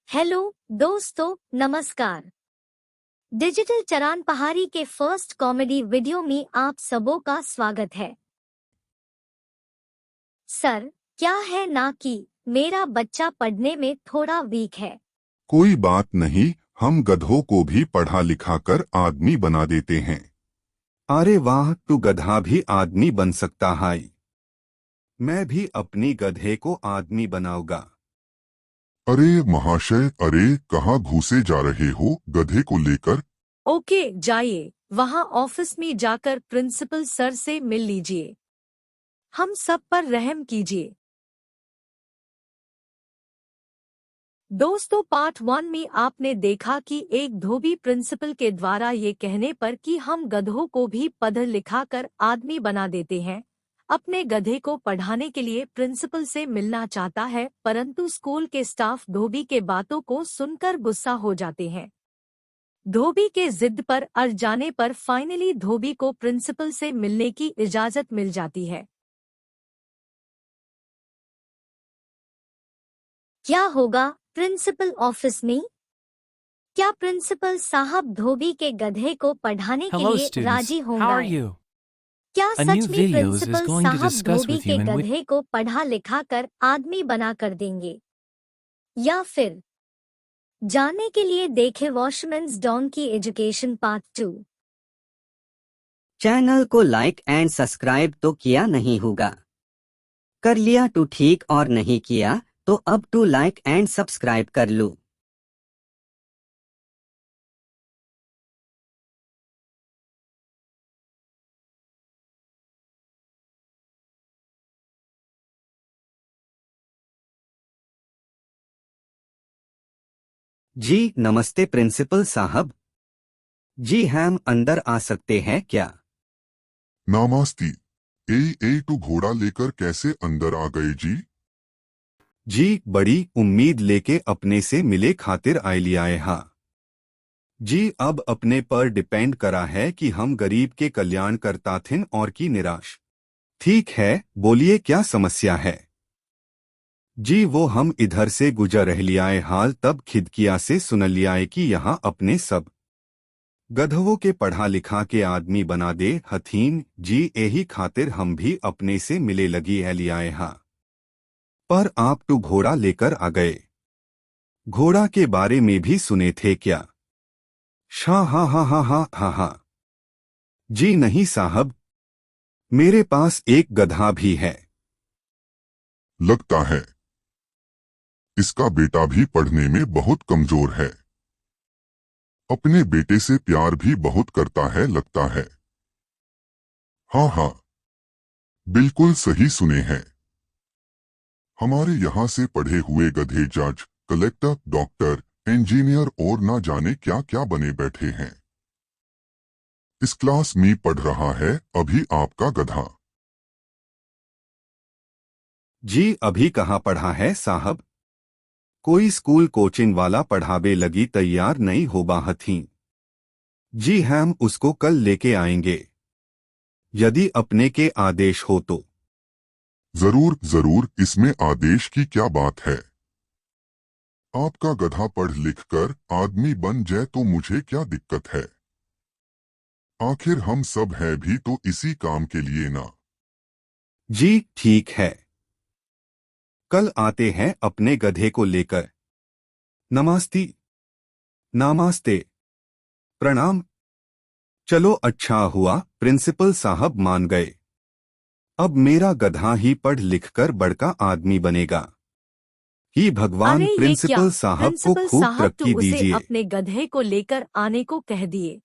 Hello दोस्तों, नमस्कार। Digital चरान पहाड़ी के फर्स्ट कॉमेडी वीडियो में आप सबों का स्वागत है। सर, क्या है ना कि मेरा बच्चा पढ़ने में थोड़ा वीक है। कोई बात नहीं, हम गधों को भी पढ़ा लिखा कर आदमी बना देते हैं। अरे वाह, तू गधा भी आदमी बन सकता है। मैं भी अपनी गधे को आदमी बनाऊंगा। अरे महाशय, अरे कहाँ घुसे जा रहे हो गधे को लेकर? ओके, जाइए, वहाँ ऑफिस में जाकर प्रिंसिपल सर से मिल लीजिए। हम सब पर रहम कीजिए। दोस्तों, पार्ट 1 में आपने देखा कि एक धोबी प्रिंसिपल के द्वारा ये कहने पर कि हम गधों को भी पढ़ लिखा कर आदमी बना देते हैं, अपने गधे को पढ़ाने के लिए प्रिंसिपल से मिलना चाहता है, परंतु स्कूल के स्टाफ धोबी के बातों को सुनकर गुस्सा हो जाते हैं। धोबी के जिद पर अड़ जाने पर फाइनली धोबी को प्रिंसिपल से मिलने की इजाजत मिल जाती है। क्या होगा प्रिंसिपल ऑफिस में? क्या प्रिंसिपल साहब धोबी के गधे को पढ़ाने के Hello लिए students, राजी how are होंगे? you? क्या A सच new में videos is principal going to साहब discuss धोबी with के you in which गधे को पढ़ा लिखा कर आदमी बना कर देंगे? या फिर जानने के लिए देखें वॉशमैन्स डोंकी एजुकेशन पार्ट 2। चैनल को लाइक एंड सब्सक्राइब तो किया नहीं होगा। कर लिया तो ठीक, और नहीं किया तो अब टू लाइक एंड सब्सक्राइब कर लो। जी नमस्ते प्रिंसिपल साहब। जी हम अंदर आ सकते हैं क्या? नामास्ती। तू घोड़ा लेकर कैसे अंदर आ गए जी? जी बड़ी उम्मीद लेके अपने से मिले खातिर आए लियाए हा। जी अब अपने पर डिपेंड करा है कि हम गरीब के कल्याण करता थिन और की निराश। ठीक है, बोलिए क्या समस्या है? जी वो हम इधर से गुजर रह लियाए हाल तब खिदकिया से सुन लियाए कि यहाँ अपने सब गधवों के पढ़ा लिखा के आदमी बना दे हथीन। जी यही खातिर हम भी अपने से मिले लगी है लियाए हा। पर आप तो घोड़ा लेकर आ गए। घोड़ा के बारे में भी सुने थे क्या? शाह हा हा हा हा हा हा। जी नहीं साहब, मेरे पास एक गधा भी है। लगता है इसका बेटा भी पढ़ने में बहुत कमजोर है। अपने बेटे से प्यार भी बहुत करता है लगता है। हाँ हाँ, बिल्कुल सही सुने हैं। हमारे यहाँ से पढ़े हुए गधे जज, कलेक्टर, डॉक्टर, इंजीनियर और ना जाने क्या क्या बने बैठे हैं। इस क्लास में पढ़ रहा है अभी आपका गधा। जी अभी कहाँ पढ़ा है साहब? कोई स्कूल कोचिंग वाला पढ़ावे लगी तैयार नहीं हो बाह थी। जी हम उसको कल लेके आएंगे, यदि अपने के आदेश हो तो। जरूर जरूर, इसमें आदेश की क्या बात है। आपका गधा पढ़ लिख कर आदमी बन जाए तो मुझे क्या दिक्कत है। आखिर हम सब हैं भी तो इसी काम के लिए ना। जी ठीक है, कल आते हैं अपने गधे को लेकर। नमस्ते। नमस्ते। प्रणाम। चलो अच्छा हुआ प्रिंसिपल साहब मान गए। अब मेरा गधा ही पढ़ लिख कर बड़का आदमी बनेगा। ही भगवान अरे ये क्या, प्रिंसिपल साहब को प्रिंसिपल खूब साहब तो तरक्की उसे दीजिए। अपने गधे को लेकर आने को कह दिए।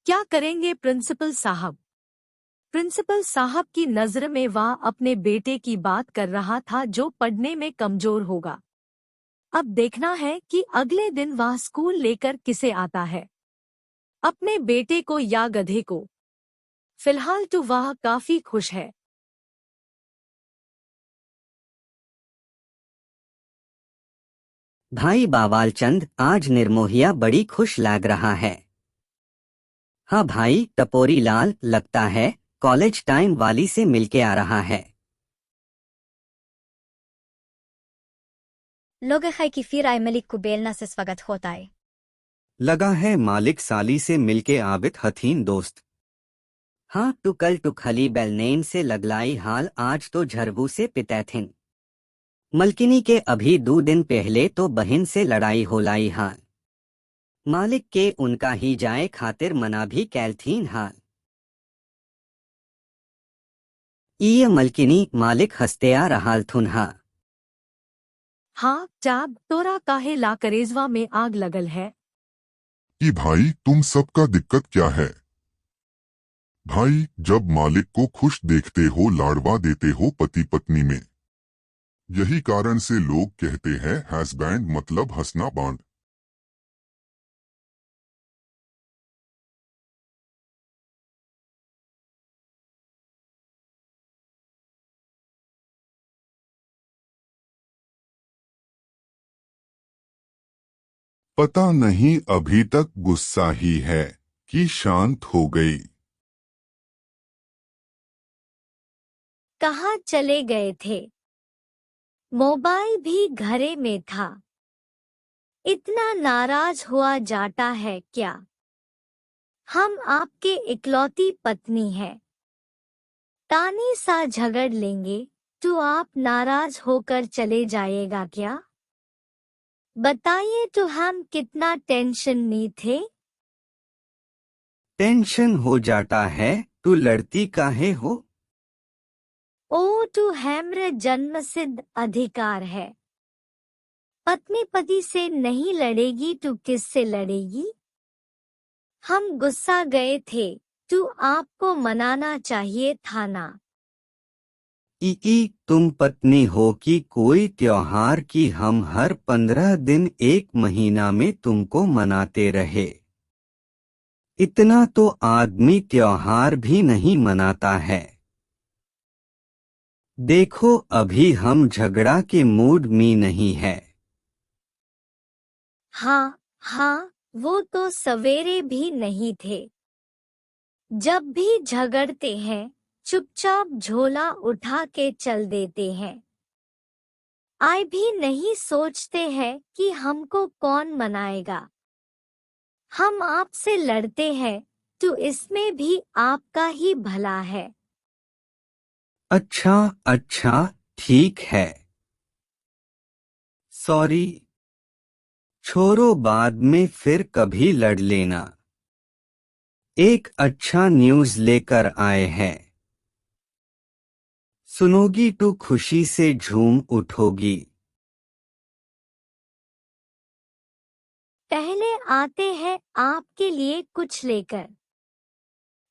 क्या करेंगे प्रिंसिपल साहब? प्रिंसिपल साहब की नजर में वह अपने बेटे की बात कर रहा था जो पढ़ने में कमजोर होगा। अब देखना है कि अगले दिन वह स्कूल लेकर किसे आता है, अपने बेटे को या गधे को। फिलहाल तो वह काफी खुश है। भाई बावाल चंद, आज निर्मोहिया बड़ी खुश लग रहा है। हाँ भाई टपोरी लाल, लगता है कॉलेज टाइम वाली से मिलके आ रहा है। लोग है कि फिर आए मलिक को बेलना से स्वागत होता है। लगा है मालिक साली से मिलके आबिद हथीन दोस्त। हाँ तू कल टू खली बेलनेन से लगलाई हाल आज तो झरबू से पितैथिन। मलकिनी के अभी 2 दिन पहले तो बहन से लड़ाई होलाई हाल। मालिक के उनका ही जाए खातिर मना भी कैलथीन हाल। ये मलकिनी मालिक हंसते आ रहाल थुन हा। हाँ जाब तोरा काहे ला करेजवा में आग लगल है। कि भाई तुम सबका दिक्कत क्या है? भाई जब मालिक को खुश देखते हो लाड़वा देते हो पति पत्नी में। यही कारण से लोग कहते हैं हस्बैंड मतलब हंसना बांड। पता नहीं अभी तक गुस्सा ही है कि शांत हो गई। कहाँ चले गए थे? मोबाइल भी घरे में था। इतना नाराज हुआ जाता है क्या? हम आपके इकलौती पत्नी हैं। तानी सा झगड़ लेंगे तो आप नाराज होकर चले जाएगा क्या? बताइए तो हम कितना टेंशन में थे। टेंशन हो जाता है तू लड़ती काहे हो? ओ तो हैम्र जन्मसिद्ध अधिकार है। पत्नी पति से नहीं लड़ेगी तो किससे लड़ेगी? हम गुस्सा गए थे तो आपको मनाना चाहिए था ना। तुम पत्नी हो कि कोई त्योहार की हम हर 15 दिन 1 महीना में तुमको मनाते रहे। इतना तो आदमी त्योहार भी नहीं मनाता है। देखो अभी हम झगड़ा के मूड में नहीं है। हाँ हाँ वो तो सवेरे भी नहीं थे। जब भी झगड़ते हैं चुपचाप झोला उठा के चल देते हैं। आए भी नहीं सोचते हैं कि हमको कौन मनाएगा। हम आपसे लड़ते हैं तो इसमें भी आपका ही भला है। अच्छा अच्छा ठीक है। सॉरी। छोड़ो बाद में फिर कभी लड़ लेना। एक अच्छा न्यूज़ लेकर आए हैं। सुनोगी तो खुशी से झूम उठोगी। पहले आते हैं आपके लिए कुछ लेकर।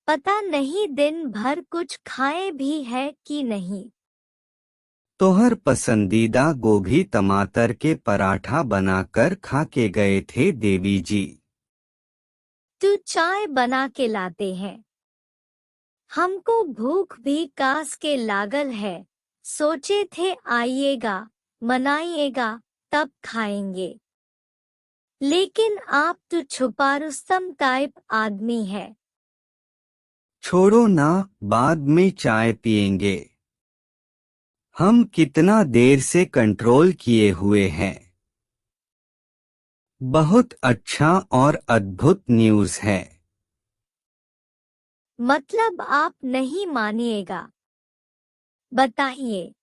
पता नहीं दिन भर कुछ खाए भी है कि नहीं। तोहर पसंदीदा गोभी टमाटर के पराठा बनाकर खा के गए थे देवी जी। तू चाय बना के लाते हैं। हमको भूख भी कास के लागल है। सोचे थे आइएगा मनाइएगा तब खाएंगे। लेकिन आप तो छुपा रुस्तम टाइप आदमी है। छोड़ो ना बाद में चाय पिएंगे। हम कितना देर से कंट्रोल किए हुए हैं। बहुत अच्छा और अद्भुत न्यूज़ है। मतलब आप नहीं मानिएगा? बताइए।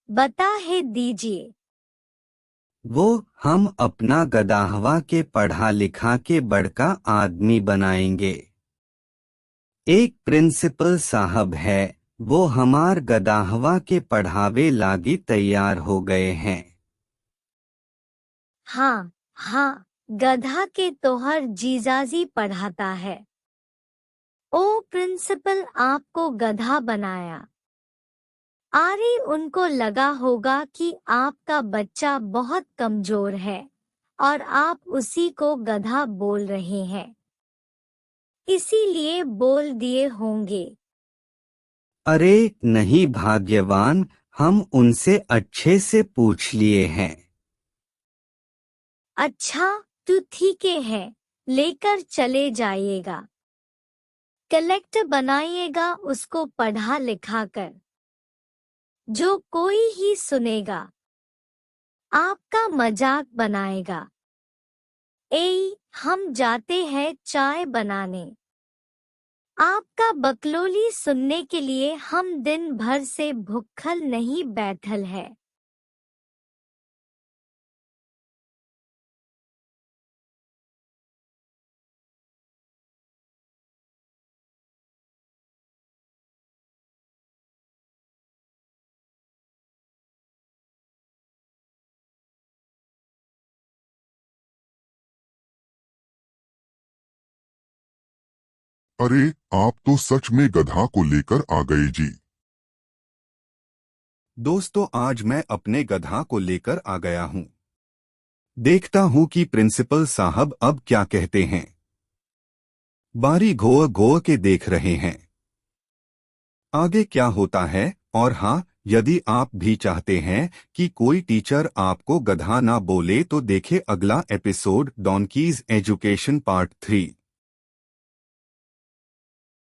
बता है दीजिए। वो हम अपना गदाहवा के पढ़ा लिखा के बड़का आदमी बनाएंगे। एक प्रिंसिपल साहब है वो हमार गदाहवा के पढ़ावे लागी तैयार हो गए हैं। हाँ हाँ गधा के तोहर जीजाजी पढ़ाता है। ओ प्रिंसिपल आपको गधा बनाया। आरी उनको लगा होगा कि आपका बच्चा बहुत कमजोर है और आप उसी को गधा बोल रहे हैं। इसीलिए बोल दिए होंगे। अरे नहीं भाग्यवान हम उनसे अच्छे से पूछ लिए हैं। अच्छा तू ठीक है लेकर चले जाइएगा। कलेक्टर बनाइएगा उसको पढ़ा लिखा कर। जो कोई ही सुनेगा। आपका मजाक बनाएगा। ए, हम जाते हैं चाय बनाने। आपका बकलोली सुनने के लिए हम दिन भर से भूखल नहीं बैठल है। अरे, आप तो सच में गधा को लेकर आ गए जी। दोस्तों, आज मैं अपने गधा को लेकर आ गया हूँ। देखता हूँ कि प्रिंसिपल साहब अब क्या कहते हैं। बारी घोर घोर के देख रहे हैं आगे क्या होता है। और हाँ, यदि आप भी चाहते हैं कि कोई टीचर आपको गधा ना बोले तो देखे अगला एपिसोड डॉन्कीज एजुकेशन पार्ट 3।